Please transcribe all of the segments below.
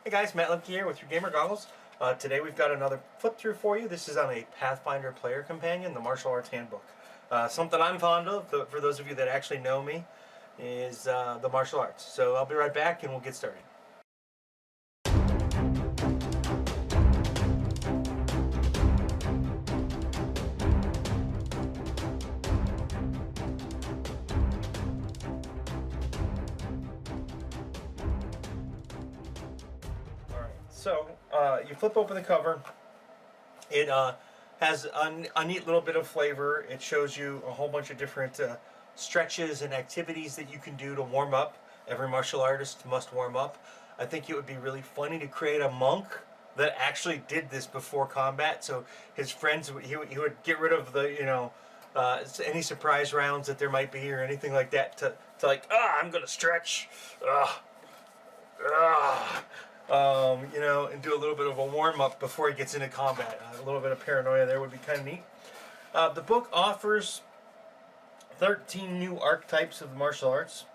Hey guys, Matt Lemke here with your Gamer Goggles. Today we've got another flip through for you. This is on a Pathfinder player companion, the Martial Arts Handbook. Something I'm fond of, for those of you that actually know me, is the martial arts. So I'll be right back and we'll get started. So, you flip open the cover. It has a neat little bit of flavor. It shows you a whole bunch of different stretches and activities that you can do to warm up. Every martial artist must warm up. I think it would be really funny to create a monk that actually did this before combat. So his friends, he would get rid of the, any surprise rounds that there might be or anything like that to like, I'm going to stretch. And do a little bit of a warm-up before he gets into combat. A little bit of paranoia there would be kind of neat. The book offers 13 new archetypes of the martial arts,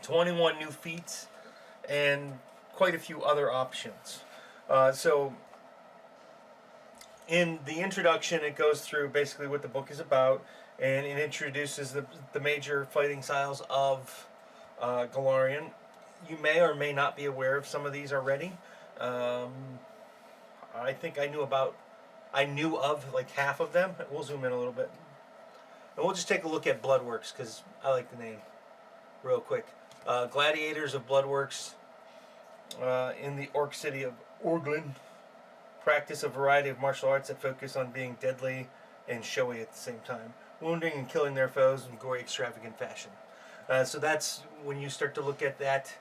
21 new feats, and quite a few other options. So in the introduction, it goes through basically what the book is about, and it introduces the major fighting styles of Galarian. You may or may not be aware of some of these already. I think I knew of like half of them. We'll zoom in a little bit. And we'll just take a look at Bloodworks, because I like the name real quick. Gladiators of Bloodworks in the Orc city of Orglin practice a variety of martial arts that focus on being deadly and showy at the same time, wounding and killing their foes in gory, extravagant fashion. So that's when you start to look at that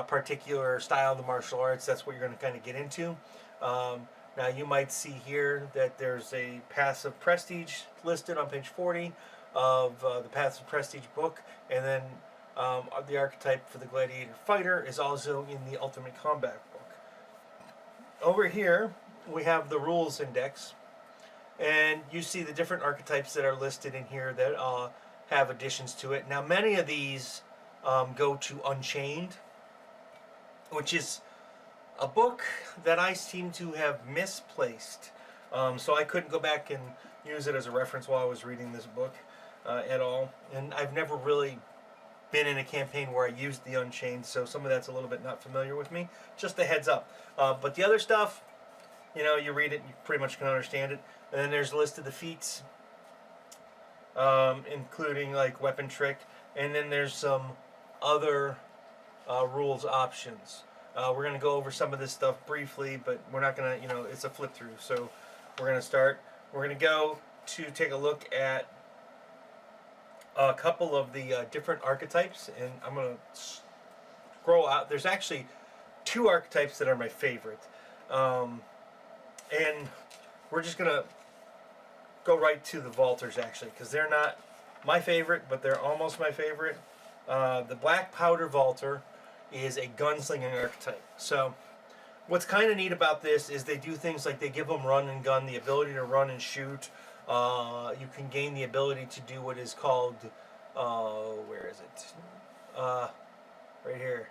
particular style of the martial arts, that's what you're going to kind of get into. Now you might see here that there's a Paths of Prestige listed on page 40 of the Paths of Prestige book, and then the archetype for the Gladiator Fighter is also in the Ultimate Combat book. Over here we have the rules index, and you see the different archetypes that are listed in here that have additions to it. Now many of these go to Unchained, which is a book that I seem to have misplaced. So I couldn't go back and use it as a reference while I was reading this book at all. And I've never really been in a campaign where I used the Unchained, so some of that's a little bit not familiar with me. Just a heads up. But the other stuff, you read it, you pretty much can understand it. And then there's a list of the feats, including like weapon trick. And then there's some other rules options. We're going to go over some of this stuff briefly, but we're not going to, it's a flip through. So we're going to start. We're going to go to take a look at a couple of the different archetypes, and I'm going to scroll out. There's actually two archetypes that are my favorite. And we're just going to go right to the Vaulters, actually, because they're not my favorite, but they're almost my favorite. The Black Powder Vaulter is a gunslinging archetype. So what's kind of neat about this is they do things like they give them run and gun, the ability to run and shoot. You can gain the ability to do what is called, where is it? Right here.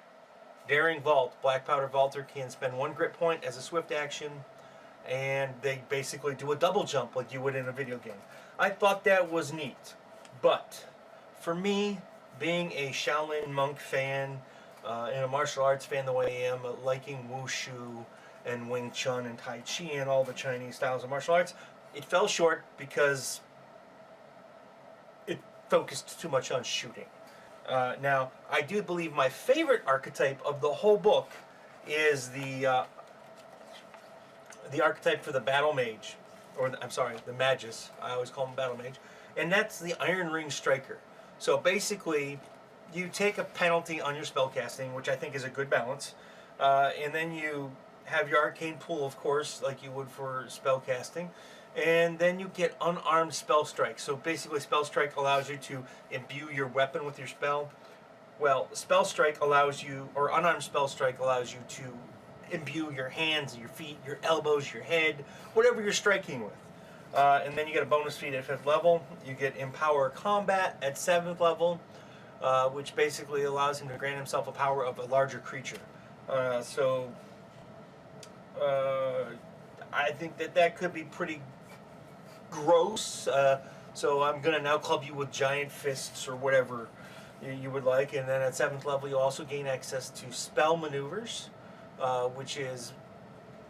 Daring Vault. Black Powder Vaulter can spend 1 grit point as a swift action, and they basically do a double jump like you would in a video game. I thought that was neat, but for me, being a Shaolin monk fan and a martial arts fan the way I am, liking Wushu and Wing Chun and Tai Chi and all the Chinese styles of martial arts, it fell short because it focused too much on shooting. Now, I do believe my favorite archetype of the whole book is the archetype for the Battle Mage, or the Magus. I always call him Battle Mage, and that's the Iron Ring Striker. So basically, you take a penalty on your spellcasting, which I think is a good balance, and then you have your arcane pool, of course, like you would for spellcasting, and then you get unarmed spell strike. So basically, spell strike allows you to imbue your weapon with your spell. Well, spell strike allows you, or unarmed spell strike allows you to imbue your hands, your feet, your elbows, your head, whatever you're striking with. And then you get a bonus feat at 5th level. You get Empower Combat at 7th level, which basically allows him to grant himself a power of a larger creature. So I think that could be pretty gross. So I'm going to now club you with giant fists or whatever you would like. And then at 7th level, you also gain access to spell maneuvers, which is,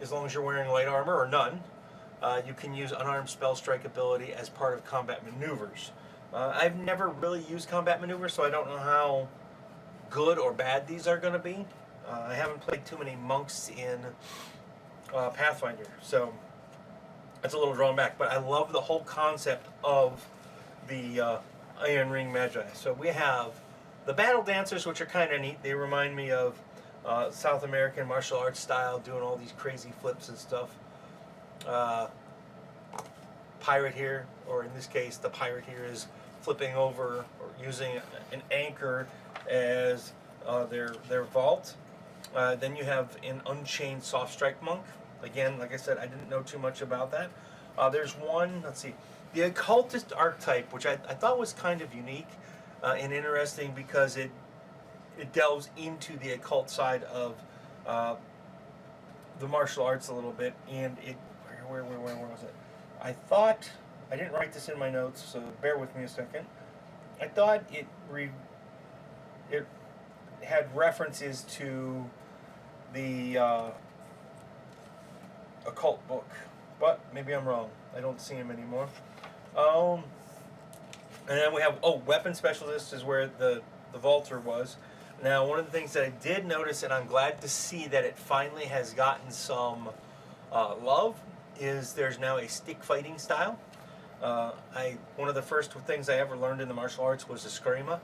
as long as you're wearing light armor or none, you can use unarmed spell strike ability as part of combat maneuvers. I've never really used combat maneuvers, so I don't know how good or bad these are going to be. I haven't played too many monks in Pathfinder, so it's a little drawn back. But I love the whole concept of the Iron Ring Magi. So we have the battle dancers, which are kind of neat. They remind me of South American martial arts style, doing all these crazy flips and stuff. Pirate here, or in this case, the pirate here is flipping over or using an anchor as their vault. Then you have an Unchained Soft Strike Monk. Again, like I said, I didn't know too much about that. There's one, let's see, the Occultist archetype, which I thought was kind of unique and interesting because it delves into the occult side of the martial arts a little bit, and it, where was it? I thought, I didn't write this in my notes, so bear with me a second. I thought it had references to the occult book, but maybe I'm wrong. I don't see him anymore. And then we have, weapon specialist is where the vaulter was. Now, one of the things that I did notice, and I'm glad to see that it finally has gotten some love, is there's now a stick fighting style. One of the first things I ever learned in the martial arts was eskrima.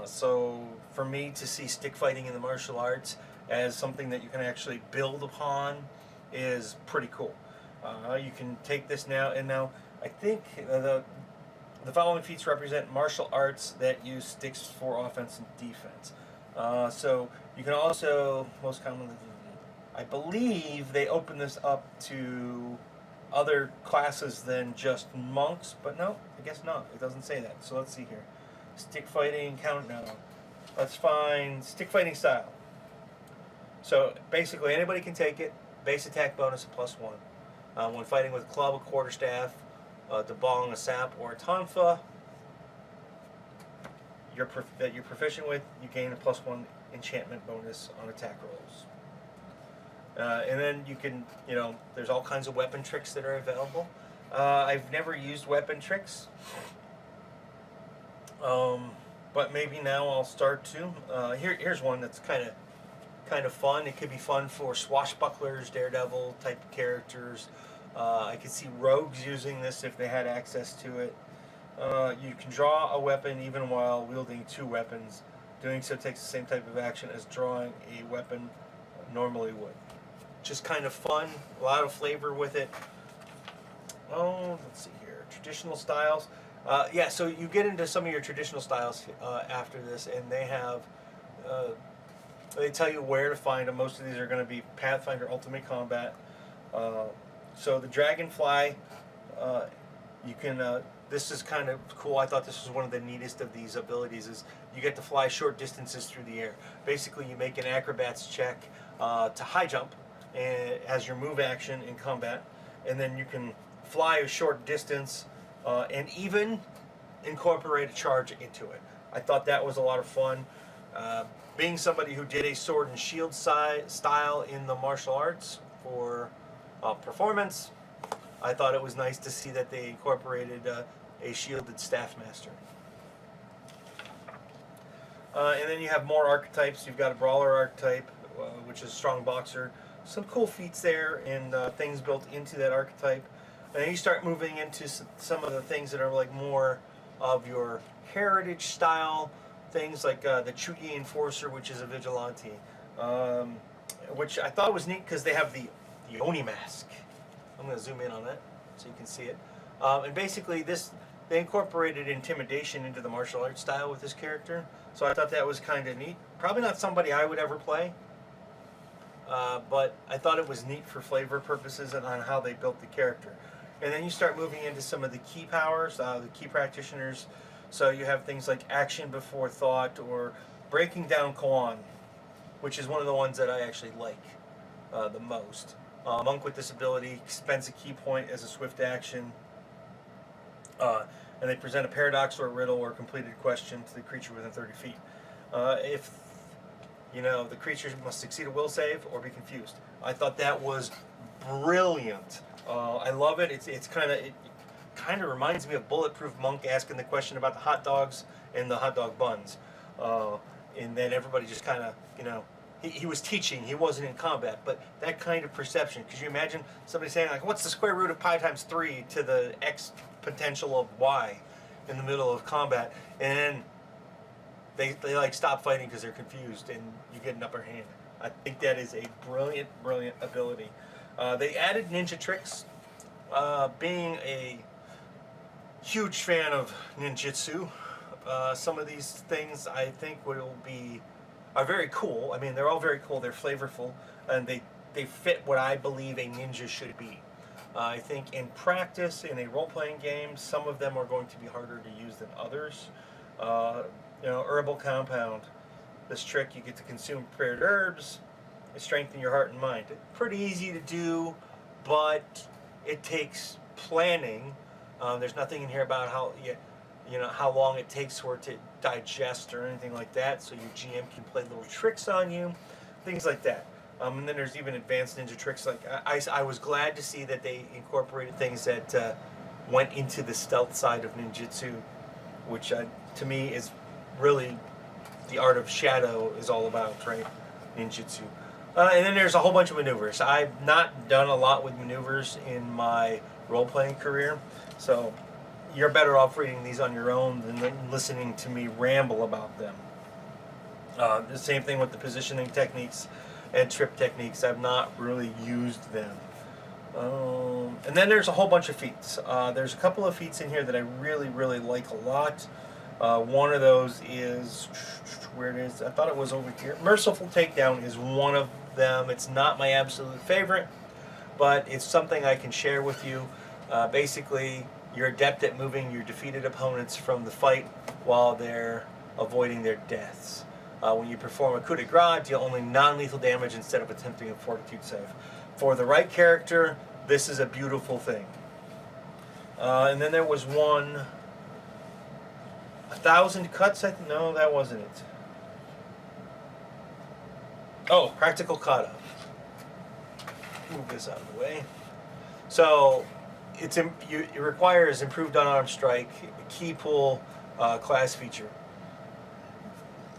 So for me to see stick fighting in the martial arts as something that you can actually build upon is pretty cool. You can take this now, and now I think the following feats represent martial arts that use sticks for offense and defense. So you can also, most commonly, I believe they open this up to other classes than just monks, but no, I guess not. It doesn't say that. So let's see here. Stick fighting, countdown. Let's find stick fighting style. So basically anybody can take it. Base attack bonus of +1. When fighting with a club, a quarterstaff, the bong, a sap, or a tonfa that you're proficient with, you gain a +1 enchantment bonus on attack rolls. And then you can, there's all kinds of weapon tricks that are available. I've never used weapon tricks, but maybe now I'll start to. Here's one that's kind of fun. It could be fun for swashbucklers, daredevil type characters. I could see rogues using this if they had access to it. You can draw a weapon even while wielding 2 weapons. Doing so takes the same type of action as drawing a weapon normally would. Just kind of fun, a lot of flavor with it. Let's see here, traditional styles. So you get into some of your traditional styles after this, and they have, they tell you where to find them. Most of these are going to be Pathfinder Ultimate Combat. So the Dragonfly, you can, this is kind of cool. I thought this was one of the neatest of these abilities, is you get to fly short distances through the air. Basically, you make an acrobats check to high jump as your move action in combat, and then you can fly a short distance and even incorporate a charge into it. I thought that was a lot of fun. Being somebody who did a sword and shield style in the martial arts for performance, I thought it was nice to see that they incorporated a shielded staff master. And then you have more archetypes. You've got a brawler archetype, which is a strong boxer. Some cool feats there and things built into that archetype. And then you start moving into some of the things that are like more of your heritage style things, like the Chugi Enforcer, which is a vigilante, which I thought was neat because they have the Oni mask. I'm going to zoom in on that so you can see it. And basically they incorporated intimidation into the martial arts style with this character, so I thought that was kind of neat. Probably not somebody I would ever play, but I thought it was neat for flavor purposes and on how they built the character. And then you start moving into some of the key powers, the key practitioners. So you have things like action before thought, or breaking down koan. which is one of the ones that I actually like the most. Monk with disability spends a key point as a swift action, and they present a paradox or a riddle or a completed question to the creature within 30 feet. If the creature must succeed a will save or be confused. I thought that was brilliant. I love it. It kind of reminds me of Bulletproof Monk asking the question about the hot dogs and the hot dog buns, and then everybody just kind of he was teaching. He wasn't in combat, but that kind of perception. Could you imagine somebody saying like, "What's the square root of pi times 3 to the x potential of y?" in the middle of combat, and they like stop fighting because they're confused, and you get an upper hand. I think that is a brilliant ability. They added ninja tricks. Being a huge fan of ninjutsu, some of these things I think are very cool. I mean, they're all very cool. They're flavorful, and they fit what I believe a ninja should be. I think in practice, in a role-playing game, some of them are going to be harder to use than others. Herbal Compound. This trick, you get to consume prepared herbs. It strengthens your heart and mind. Pretty easy to do, but it takes planning. There's nothing in here about how long it takes for it to digest or anything like that, so your GM can play little tricks on you, things like that. And then there's even advanced ninja tricks. Like I was glad to see that they incorporated things that went into the stealth side of ninjutsu, which to me is really the art of shadow is all about, right? Ninjutsu. And then there's a whole bunch of maneuvers. I've not done a lot with maneuvers in my role-playing career, so you're better off reading these on your own than listening to me ramble about them. The same thing with the positioning techniques and trip techniques. I've not really used them. And then there's a whole bunch of feats. There's a couple of feats in here that I really like a lot. One of those is, where it is, I thought it was over here. Merciful Takedown is one of them. It's not my absolute favorite, but it's something I can share with you. Basically, you're adept at moving your defeated opponents from the fight while they're avoiding their deaths. When you perform a coup de grace, deal only non-lethal damage instead of attempting a fortitude save. For the right character, this is a beautiful thing. And then there was one, 1,000 cuts. No, that wasn't it. Oh, practical kata. Move this out of the way. So it requires improved unarmed strike, key pull class feature.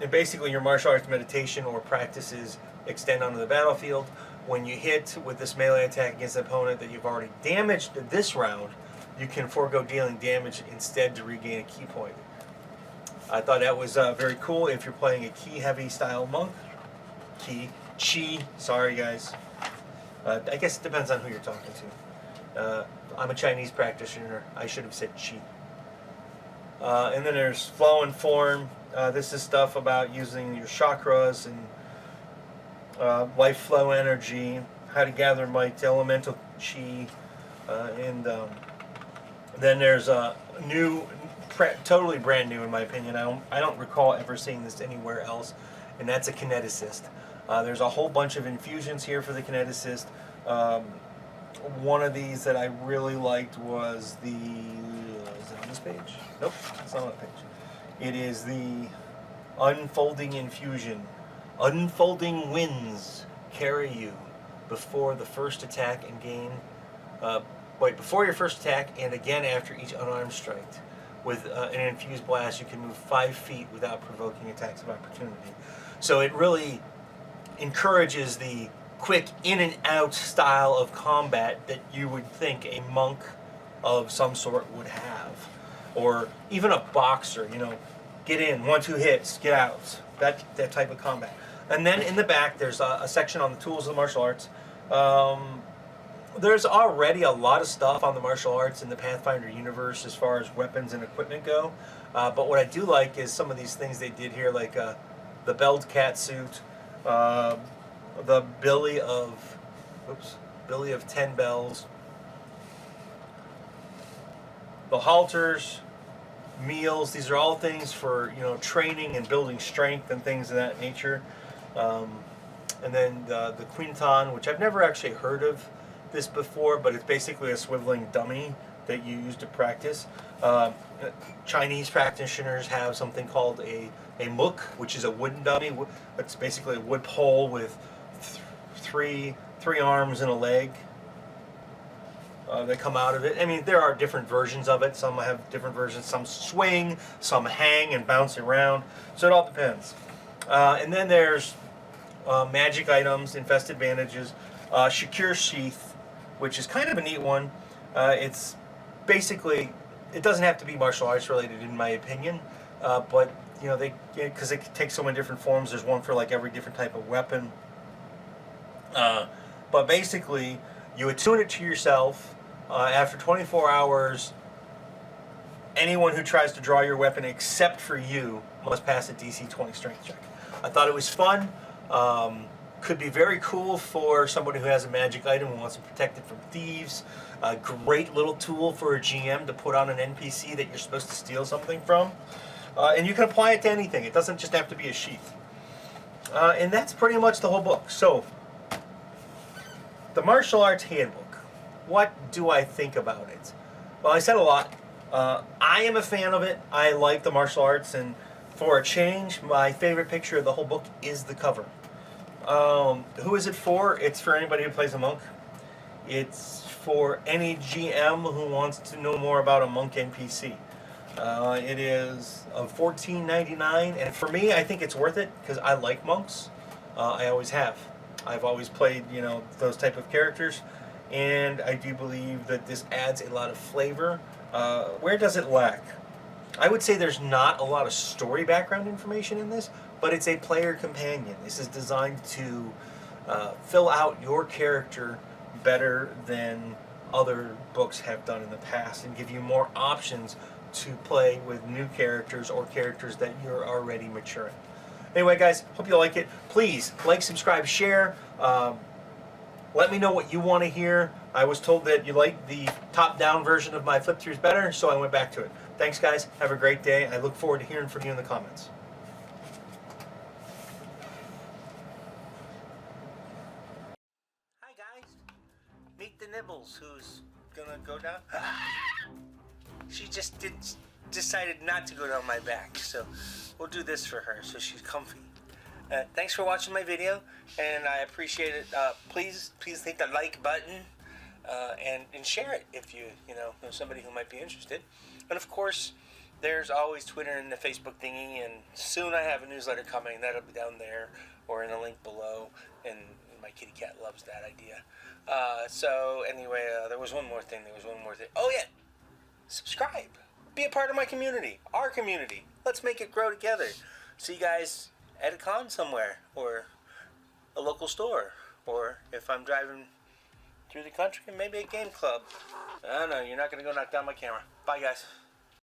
And basically your martial arts meditation or practices extend onto the battlefield. When you hit with this melee attack against an opponent that you've already damaged this round, you can forego dealing damage instead to regain a key point. I thought that was very cool if you're playing a key heavy style monk. Chi, sorry guys. I guess it depends on who you're talking to. I'm a Chinese practitioner. I should have said chi. And then there's flow and form. This is stuff about using your chakras and life flow energy, how to gather might, elemental chi, and then there's a new, totally brand new in my opinion. I don't recall ever seeing this anywhere else, and that's a kineticist. There's a whole bunch of infusions here for the kineticist. One of these that I really liked was is it on this page? Nope, it's not on the page. It is the Unfolding Infusion. Unfolding winds carry you before the first attack and gain. Before your first attack and again after each unarmed strike. With an infused blast, you can move 5 feet without provoking attacks of opportunity. So it really encourages the quick in and out style of combat that you would think a monk of some sort would have, or even a boxer. Get in, 1-2 hits, get out. That type of combat. And then in the back, there's a section on the tools of the martial arts. There's already a lot of stuff on the martial arts in the Pathfinder universe as far as weapons and equipment go. But what I do like is some of these things they did here, like the belled cat suit, the Billy of 10 bells, the halters, meals. These are all things for training and building strength and things of that nature. and then the quinton, which I've never actually heard of this before, but it's basically a swiveling dummy that you use to practice. Chinese practitioners have something called a muk, which is a wooden dummy. It's basically a wood pole with three arms and a leg that come out of it. I mean, there are different versions of it. Some have different versions. Some swing, some hang and bounce around. So it all depends. And then there's magic items, infested bandages, Shakir sheath, which is kind of a neat one. It's basically, it doesn't have to be martial arts related in my opinion, but you know, because it takes so many different forms. There's one for like every different type of weapon. But basically, you attune it to yourself. After 24 hours, anyone who tries to draw your weapon except for you must pass a DC 20 strength check. I thought it was fun. Could be very cool for somebody who has a magic item and wants to protect it from thieves. A great little tool for a GM to put on an NPC that you're supposed to steal something from. And you can apply it to anything. It doesn't just have to be a sheath. And that's pretty much the whole book. So, the Martial Arts Handbook. What do I think about it? Well, I said a lot. I am a fan of it. I like the martial arts, and for a change, my favorite picture of the whole book is the cover. Who is it for? It's for anybody who plays a monk. It's for any GM who wants to know more about a monk NPC. It is $14.99, and for me, I think it's worth it because I like monks. I always have. I've always played, you know, those type of characters, and I do believe that this adds a lot of flavor. Where does it lack? I would say there's not a lot of story background information in this, but it's a player companion. This is designed to fill out your character better than other books have done in the past and give you more options to play with new characters or characters that you're already maturing. Anyway, guys, hope you like it. Please like, subscribe, share. Let me know what you want to hear. I was told that you liked the top-down version of my flip-throughs better, so I went back to it. Thanks, guys. Have a great day. I look forward to hearing from you in the comments. Hi, guys. Meet the Nibbles, who's gonna go down. She just decided not to go down my back, so we'll do this for her so she's comfy. Thanks for watching my video, and I appreciate it. Please hit the like button and share it if you know somebody who might be interested. And of course, there's always Twitter and the Facebook thingy, and soon I have a newsletter coming. That'll be down there or in a link below, and my kitty cat loves that idea. So anyway, there was one more thing. Oh yeah, subscribe. Be a part of my community, our community. Let's make it grow together. See you guys at a con somewhere, or a local store, or if I'm driving through the country, maybe a game club. I don't know, you're not going to go knock down my camera. Bye, guys.